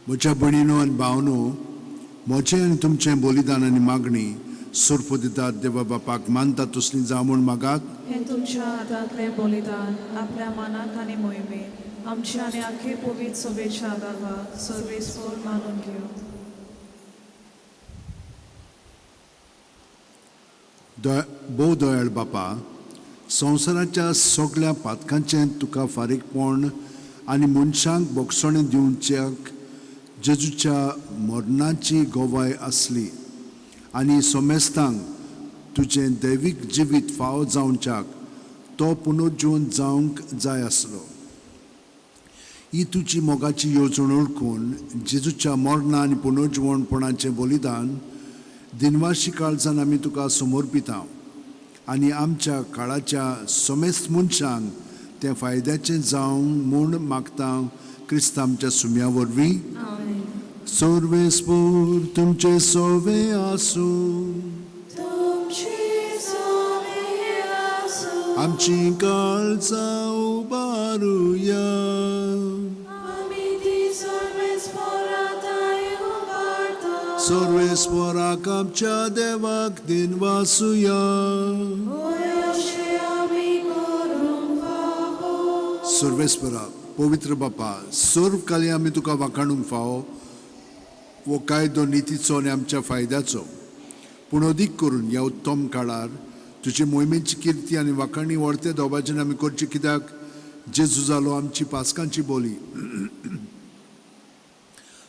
म्हज्या भयणीनो आनी भावनो, म्हजें आनी तुमचें बलिदान आनी मागणी सुर्प दितात देवा बापाक मानता तसली जावं म्हूण मागात. हे तुमच्या हातांतलें बलिदान आपल्या मनाक आनी मोहिमेक आमच्या आनी आख्खे पवित्र सभेच्या आदाराक सर्वेस्पर मानून घेवं. भोव दयाळ बापा, संवसाराच्या सगळ्या पातकांचें तुका फारीकपण आनी मनशांक बोगसणे दिवच्याक जेजूच्या मरणाची गोवाय आसली आनी सोमेस्तांक तुजें दैवीक जिवीत फाव जावच्याक तो पुनर्जीवन जावंक जाय आसलो. ही तुजी मोगाची येवजण ओळखून जेजूच्या मरणा आनी पुनर्जीवणपणाचें बलिदान दिनवाशी काळजान आमी तुका समर्पिता आनी आमच्या काळाच्या समेस्त मनशांक तें फायद्याचें जावंक म्हूण मागता क्रिस्त आमच्या सुम्या वरवीं. सर्वेस्पर तुमचे सोवे आसूं, आमची काळजां उबारुया. सर्वेस्पराक आमच्या देवाक दिन वासुया. सर्वेस्पराक पवित्र बापा, सर्व काळी आमी तुका वाखाणूंक फावो वो कायदो नितीचो आनी आमच्या फायद्याचो, पूण अदीक करून ह्या उत्तम काळार तुजे मोहिमेची किर्ती आनी वाखाणी व्हडते दोबाजन आमी करची, कित्याक जेजू जालो आमची पासकांची बोली.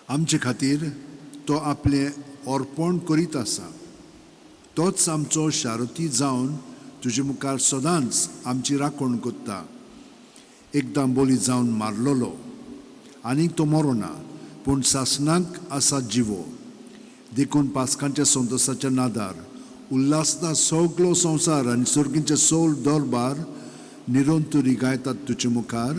आमचे खातीर तो आपले अर्पण करीत आसा. तोच आमचो शारती जावन तुजे मुखार सदांच आमची राखण कोत्ता. एकदां बोली जावन मारलोलो आनीक तो मरो ना, पूण सासणाक आसा जिवो. देखून पासकांच्या संतोसाच्या नादार उल्हासता सगलो संवसार आनी सर्गींचे सौल दरबार निरंतरी गायतात तुजे मुखार.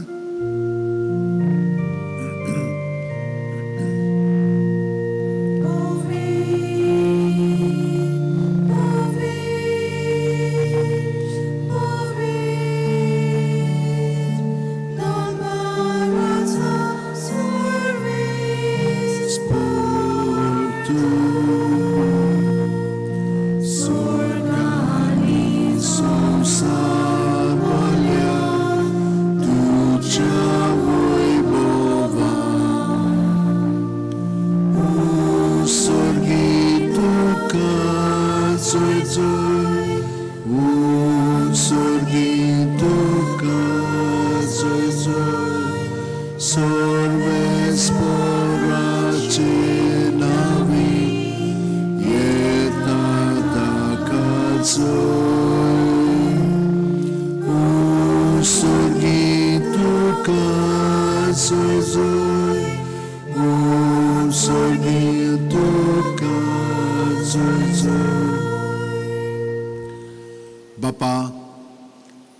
बापा,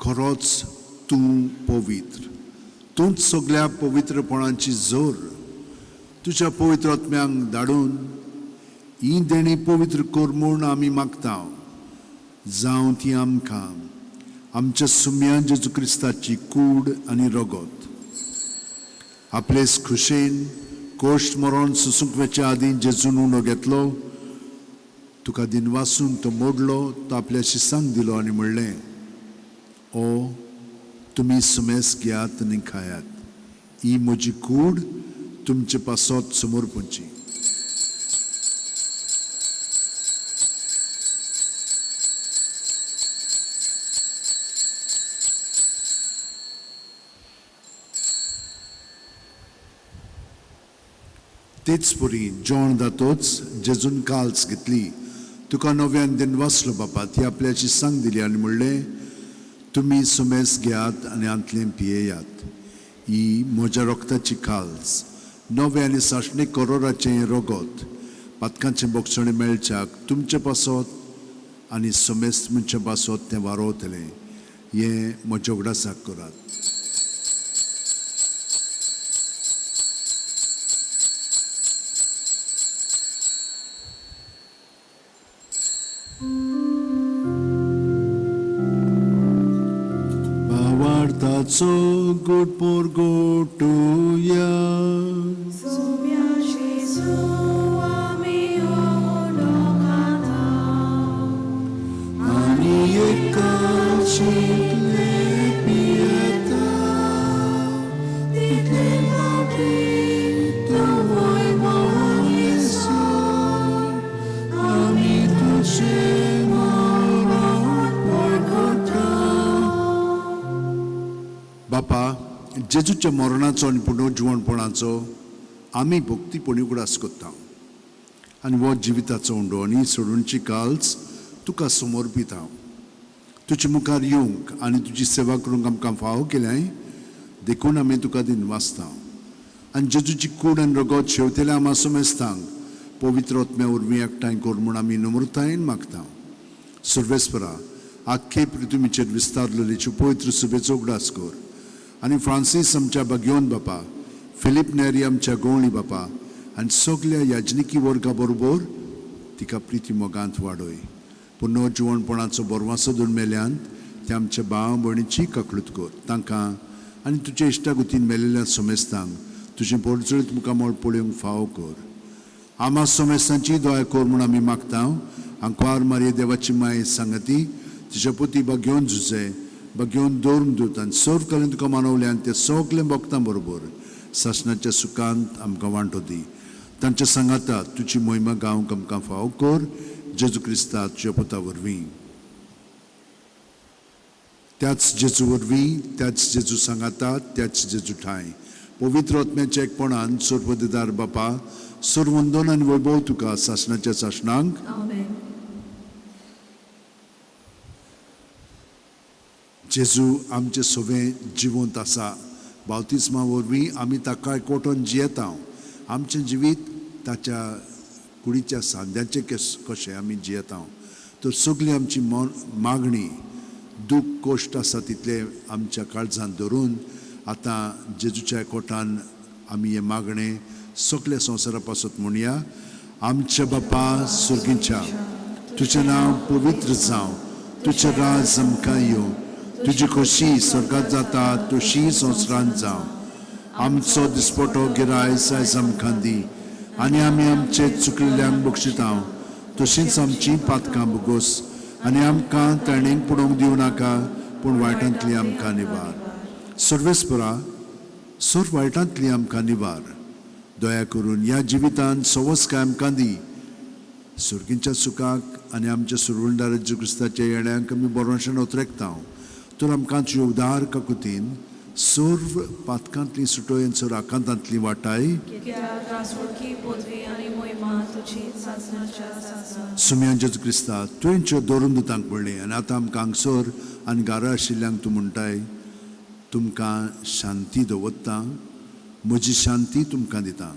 खरोच तूं पवित्र. तूंच सगळ्या पवित्रपणाची जोर तुज्या पवित्र आत्म्यांक धाडून ही देणी पवित्र कर म्हूण आमी मागता. जावं ती आमकां आमच्या सुम्या जेजू क्रिस्ताची कूड आनी रगत आपलेच खुशेन कोश्ट मरण सुसुकवेच्या आदीं जेजून उणो घेतलो. तुका दिनवासून तो मोडलो, तो आपल्या शिसांक दिलो आनी म्हणलें, ओ तुमी सुमेस घेयात आनी खायात, ही म्हजी कूड तुमचे पासत समर्पूंची. तेच परी जेवण जातोच जेजून काल्स घेतली, तुका नव्यान दिनवासलो बापा, ती आपल्याची सांग दिली आनी म्हणलें, तुमी सुमेस घेयात आनी आंतलें पियेयात, ही म्हज्या रक्ताची काल्स, नवे आनी साशणे करोराचें रगत, पातकांचें बोगसणें मेळच्याक तुमचे पासत आनी सुमेस म्हणचे पासत तें वारोवतलें. हें म्हज्या उगडासाक करात. So good por gotuya. Sumia Jesu ami olokata. Ani ekachikle pieta. Dite papi tu voi Jesu. Ami tu बापा, जेजूच्या मरणाचो आनी पुनर्जीवणपणाचो आमी भक्तीपणी उगडास करता आनी हो जिविताचो उंडो आनी सोडूनची काल्स तुका समर्पिता. तुजे मुखार येवंक आनी तुजी सेवा करूंक आमकां फावो केल्याय देखून आमी तुका दिन वाचता. आनी जेजूची कूड आनी रगत शेवतेल्या आमा सोमेस्तांक पवित्र आत्म्या उर्वी एकठांय कर म्हूण आमी नम्रतायेन मागता. सर्वेस्परा आख्खे पृथ्वीचेर विस्तारलेलीची पवित्र सुबेचो उगडास कर. आनी फ्रांसीस आमच्या भगियोन बापा, फिलीप नेरी आमच्या गवळी बापा आनी सगल्या याजनिकी वर्गा बरोबर तिका प्रिती मोगांत वाडय. पुनर्जीवणपणाचो बरवासो दुर्मेल्यांत ते आमच्या भाव भयणीची ककळूत कर. तांकां आनी तुज्या इश्टागुतीन मेलेल्या सोमेस्तांक तुजें परजळीत मुखामळ पळोवंक फावो कर. आमा सोमेस्तांची दया कर म्हूण आमी मागता. आंकवार मारये देवाची माय सांगती तिच्या पुती भगियोन झुजे भगियोन दोन दूत आनी सर्व करून तुका मानवल्यान ते सगळे भक्तां बरोबर सासणाच्या सुखांत आमकां वांटो दी. तांच्या सांगाता तुजी मोहिमा गावंक आमकां फावो कर. जेजू क्रिस्ता तुज्या पुता वरवीं. त्याच जेजू वरवीं, त्याच जेजू सांगाता, त्याच जेजू ठाय पवित्र आत्म्याच्या एकपणान सर्वदेदार बापा सर्वंदन आनी वैभव तुका सासणाच्या सासणांक. जेजू आमचे सोबे जिवंत आसा. बावतिस्मा वरवीं आमी ताका एकवटून जियेता. आमचें जिवीत ताच्या कुडीच्या सांद्याचें कशें आमी जियेता. तर सगळी आमची मागणी दूख कोश्ट आसा तितले आमच्या काळजांत धरून आतां जेजूच्या एकवटान आमी हे मागणे सगळ्या संवसारा पासत म्हणया. आमच्या बापा सुर्गीच्या तुजें नांव पवित्र जावं. तुजें राज आमकां येवं. तुजी खोशी स्वर्गांत जाता तशी संवसारांत जावं. आमचो दिसपटो गिराय आयज आमकां दी आनी आमी आमचे चुकलेल्यांक बक्षिता तशींच आमची पातकां बुगोस आनी आमकां तळणेक पडोवंक दिवं नाका पूण वायटांतली आमकां निवार. सर्वेस्परा सर्व वायटांतली आमकां निवार. दया करून ह्या जिवितांत सवस्काय आमकां दी. सुर्गीच्या सुखाक आनी आमच्या सुरवंदार जेजू क्रिस्ताच्या येण्याक आमी बरोवशेन उतरेकता. तर आमकां तुज्या उदार काकुतीन सर्व पातकांतली सुटोयेंचो राखांतांतली वाटाय. सुम्या जेजू क्रिस्ता तुवेंच्यो दोरून दितांक पडले आनी आतां आमकां हांगसर आनी गारा आशिल्ल्यांक तूं म्हणटाय तुमकां शांती दवरता. म्हजी शांती तुमकां दिता.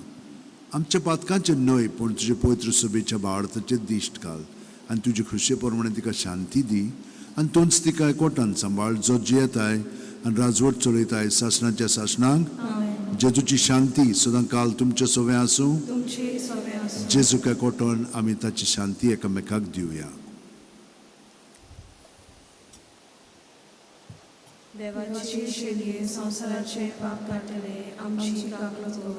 आमच्या पातकांचेर न्हय पूण तुजे पवित्र सभेच्या भावार्थाचेर दिश्ट घाल आनी तुजे खुशे प्रमाणे तिका शांती दी आनी तोंच तिका एकवटान सांबाळ जो जियेताय आनी राजवट चलयताय सासणाच्या सासणांक. जेजूची शांती सदां काल तुमचे सोबे आसूं. जेजूक एकवटोन आमी ताची शांती एकामेकाक दिवया. देवाचे शेलये संवसाराचे पाप काटले आमची काकूत कर.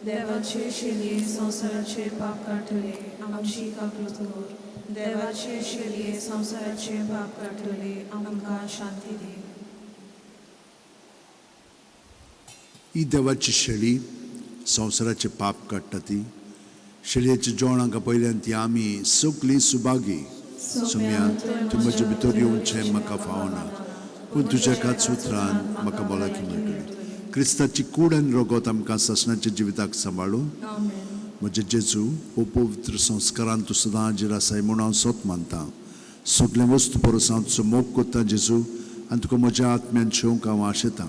देवाचे शेलये संवसाराचे पाप काटले आमची काकूत कर. देवाचे शेलये संवसाराचे पाप काटले आमकां शांती दी. ही देवाची शेळी संवसाराचे पाप काडटा ती. शेळयेच्या जेवणाक पयल्यान ती आमी सगळी सुभागी. सुम्या तूं म्हजे भितर येवचें म्हाका फावना पूण तुज्या काच उतरान म्हाका भलायकी मेळटली. क्रिस्ताची कूड आनी रगत आमकां सासणाच्या जिविताक सांबाळूं. म्हजे जेजू हो पवित्र संस्कारान तूं सदां हाजीर आसाय म्हूण हांव सोत मानतां. सगळे वस्तू परस हांव तुजो मोग कोत्ता जेजू आनी तुका म्हज्या आत्म्यान शेवंक हांव आशेतां.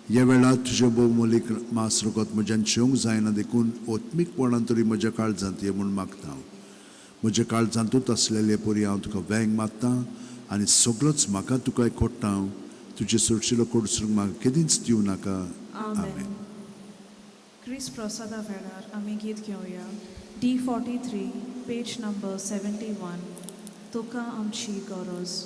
ह्या वेळार तुजें भोवमोलीक मास रगत म्हज्यान शेवंक जायना देखून ओत्मीकपणान तरी म्हज्या काळजांत ये म्हूण मागतां. म्हज्या काळजांतूच आसलेले परी हांव तुका वेंग मागतां आनी सगळोच म्हाका तुका एकवटां. तुजे सोडशिल्लो कोडसूंक म्हाका केदींच दिवं नाका. आमेन. क्रिस प्रसादा वेळार आमी गीत घेवया. D43 पेज नंबर 71 तुका आमची गरज.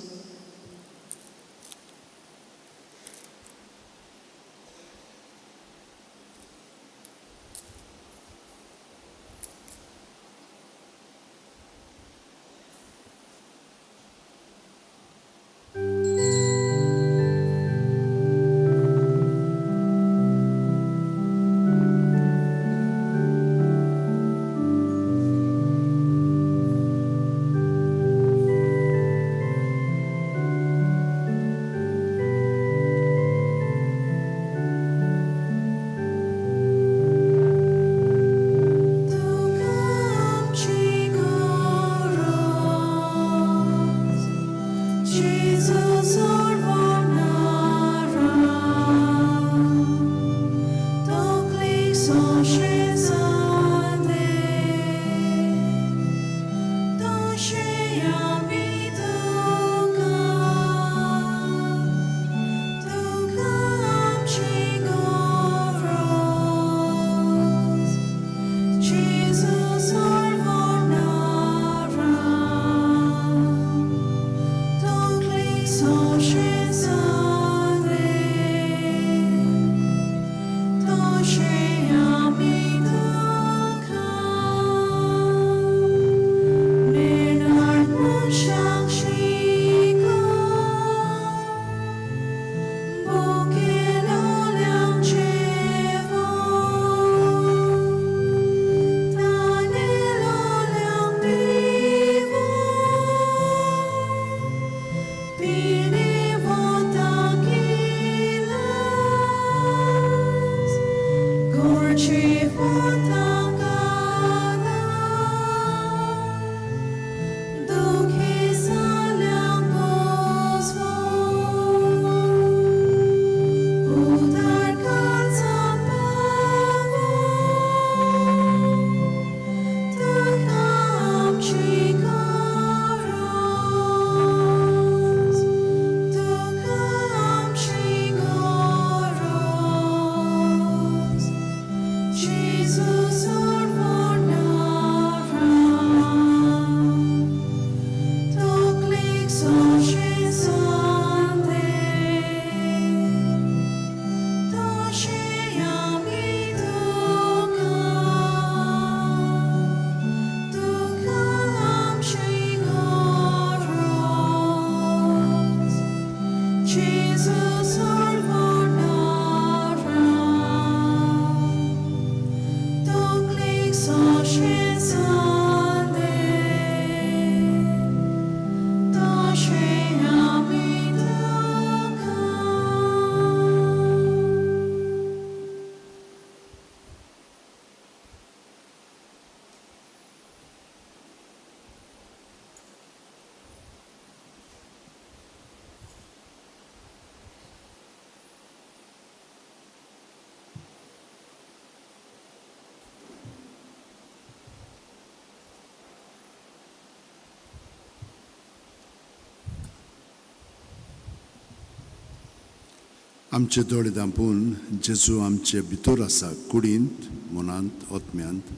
आमचे दोळे धांपून जेजू आमचे भितर आसा कुडींत मनांत आत्म्यांत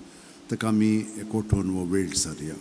ताका आमी एकवटून वो वेळ सारया.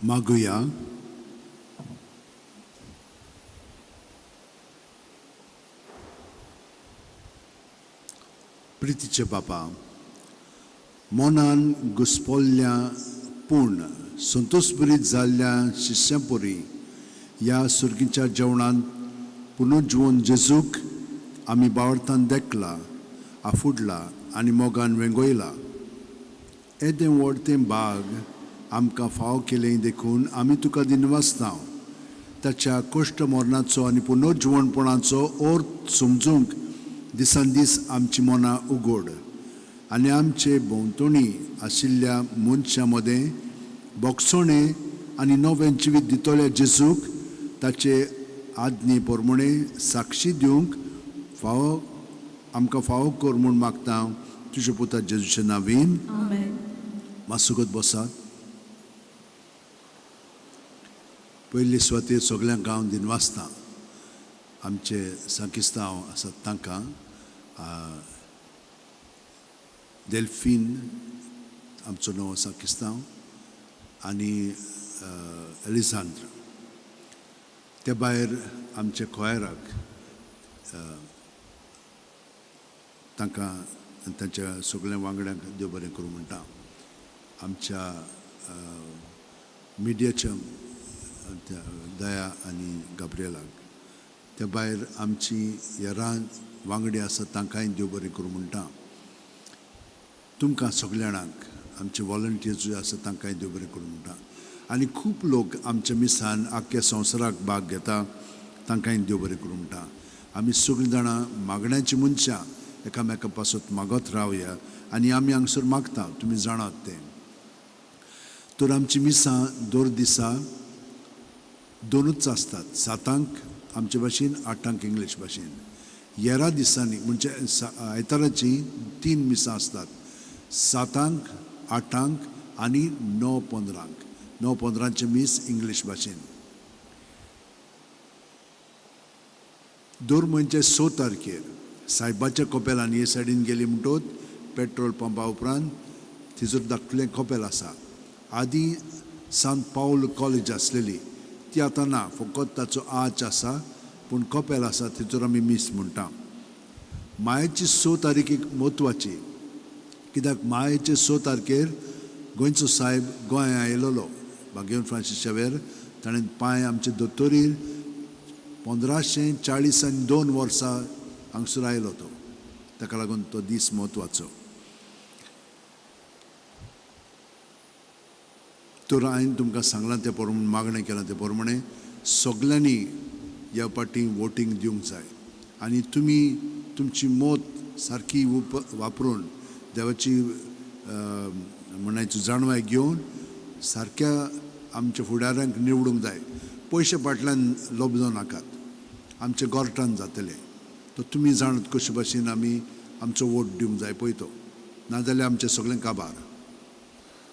मागुया. प्रितीचे बापा, मनान घुस्पोल्ल्या पूर्ण संतोषभरीत जाल्ल्या शिश्यांपोरी ह्या सुर्गीच्या जेवणांत पुनर्जीवन जेजूक आमी बावरतान देखला, आफुडला आनी मोगान वेंगोयला. येदें व्हडतें बाग आमकां फाव केलें देखून आमी तुका दिनवासता. ताच्या कश्ट मरणाचो आनी पुनर्जीवनपणाचो अर्थ समजूंक दिसान दीस आमची मनां उगड आनी आमचे भोंवतणी आशिल्ल्या मनशां मदें बोगसणें आनी नवें जिवीत दितोल्या जेजूक ताचे आज्ञे प्रमाणे साक्षी दिवंक आमकां फावो कर म्हूण मागता. तुझ्या पुता जेजूच्या नावीन Amen. मासुगत बसात. पयली सुवातेर सगळ्यांक हांव दिनवासता आमचे सांकिस्तांव आसात तांकां डेल्फीन आमचो नवो सांकिस्तांव आनी एलिझांद्र. ते भायर आमचे खोयराक तांकां आनी तांच्या सगळ्या वांगड्यांक देव बरें करूं म्हणटा. आमच्या मिडियाच्या दया आनी गाब्रिएलाक. त्या भायर आमची हेरां वांगडी आसा तांकांय देव बरें करूं म्हणटा. तुमकां सगळ्या जाणांक आमचे वॉलंटियर्स जे आसा तांकांय देव बरें करूं म्हणटा. आनी खूब लोक आमच्या मिसान आख्या संवसाराक भाग घेता तांकांय देव बरें करूं म्हणटा. आमी सगळीं जाणां मागण्यांची मनशां एकामेका पासत मागत रावया आनी आमी हांगसर मागता तुमी जाणात तें. तर आमची मिसां दर दिसा दोनूच आसतात, 7 आमचे भाशेन 8 इंग्लीश भाशेन. 11 दिसांनी म्हणजे आयताराची 3 मिसां आसतात, 7 8 आनी 9:15. 9:15 मीस इंग्लीश भाशेन. दर म्हणजे 6 तारखेर सायबाच्या कपेलांनी हे सायडीन गेली म्हणटोच पेट्रोल पंपा उपरांत थंयसर धाकटुलें कपेल आसा. आदी सांत पावल कॉलेज आसलेली ती आतां ना, फकत ताचो आर्च आसा पूण कपेल आसा थंयसर आमी मीस म्हणटा. मायाची 6 तारीख म्हत्वाची कित्याक मायाचे 6 तारखेर गोंयचो साहेब गोंय आयलोलो भाग्यवन फ्रांसीस शावेर. ताणें पांय आमचे दोतोरीर 1542 वर्सां हांगसर आयलो तो. ताका लागून तो दीस म्हत्वाचो. तर हांवें तुमकां सांगलां ते प्रमाणे मागणें केलां ते प्रमाणे सगळ्यांनी ह्या फावटी वोटींग दिवंक जाय आनी तुमी तुमची मत सारकी वापरून देवाची म्हणायची जाणवाय घेवन सारक्या आमच्या फुडाऱ्यांक निवडूंक जाय. पयशे फाटल्यान लोबजो नाकात, आमचे गोरटान जातले. तो तुमी जाणत कशे भाशेन आमी आमचो वोट दिवंक जाय पळय तो, नाजाल्यार आमचें सगळें काबार.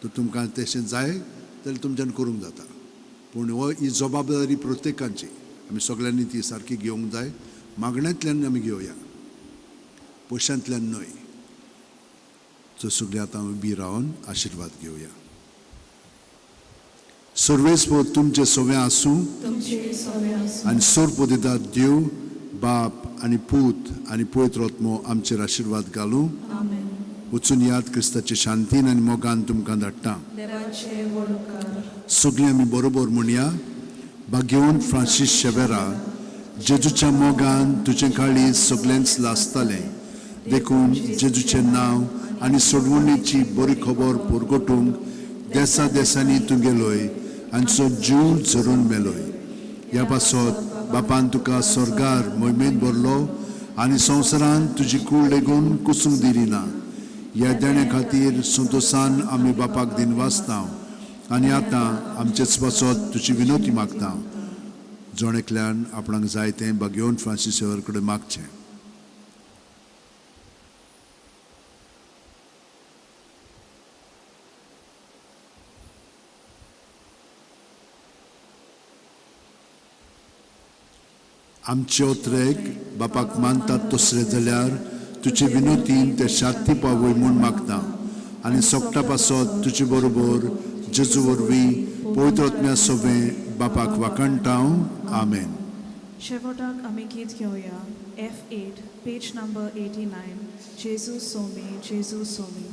तर तुमकां तशें जाय जाल्यार तुमच्यान करूंक जाता. पूण हो ही जबाबदारी प्रत्येकाची, आमी सगळ्यांनी ती सारकी घेवंक जाय. मागण्यांतल्यान आमी घेवया, पयशांतल्यान न्हय. सो सगळीं आतां उबी रावन आशिर्वाद घेवया. सर्वेस्पर तुमचे सवे आसूं आनी सोर्प दितात देव बाप आनी पूत आनी पवित्र आत्मो आमचेर आशिर्वाद घालूं. वचून याद क्रिस्ताचे शांतीन आनी मोगान तुमकां धाडटा. सगळीं आमी बरोबर म्हणया. भाग्यवन फ्रांसीस शेवेरा, जेजूच्या मोगान तुजें काळीज सगळ्यांच लासतालें देखून जेजूचें नांव आनी सोडवणेची बरी खबर परगटूंक देसा देसांनी तूं गेलोय आनी सो जीव झरून मेलोय. ह्या पासत बापान तुका स्वर्गार मोहिमेंत भरलो आनी संवसारान तुजी कूड लेगून कुसूंक दिली ना. ह्या देण्या खातीर संतोशान आमी बापाक दिनवासता आनी आतां आमचेच पासत तुजी विनोती मागता. जोणेकल्यान आपणाक जाय तें भाग्यवन फ्रांसीस शेवेर कडेन मागचें. आमचे ओत्रेक बापाक मानतात तसले जाल्यार तुजे विनोतीन ते शांती पावय म्हूण मागता आनी सोगटा पासत तुजे बरोबर जेजू वरवीं पवित्र आत्म्या सोबें बापाक वाकणटाव. आमेन. शेवटाक आमी गीत घेवया. F8, page number 89. जेजू सोमी, जेजू सोमी.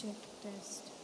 check test.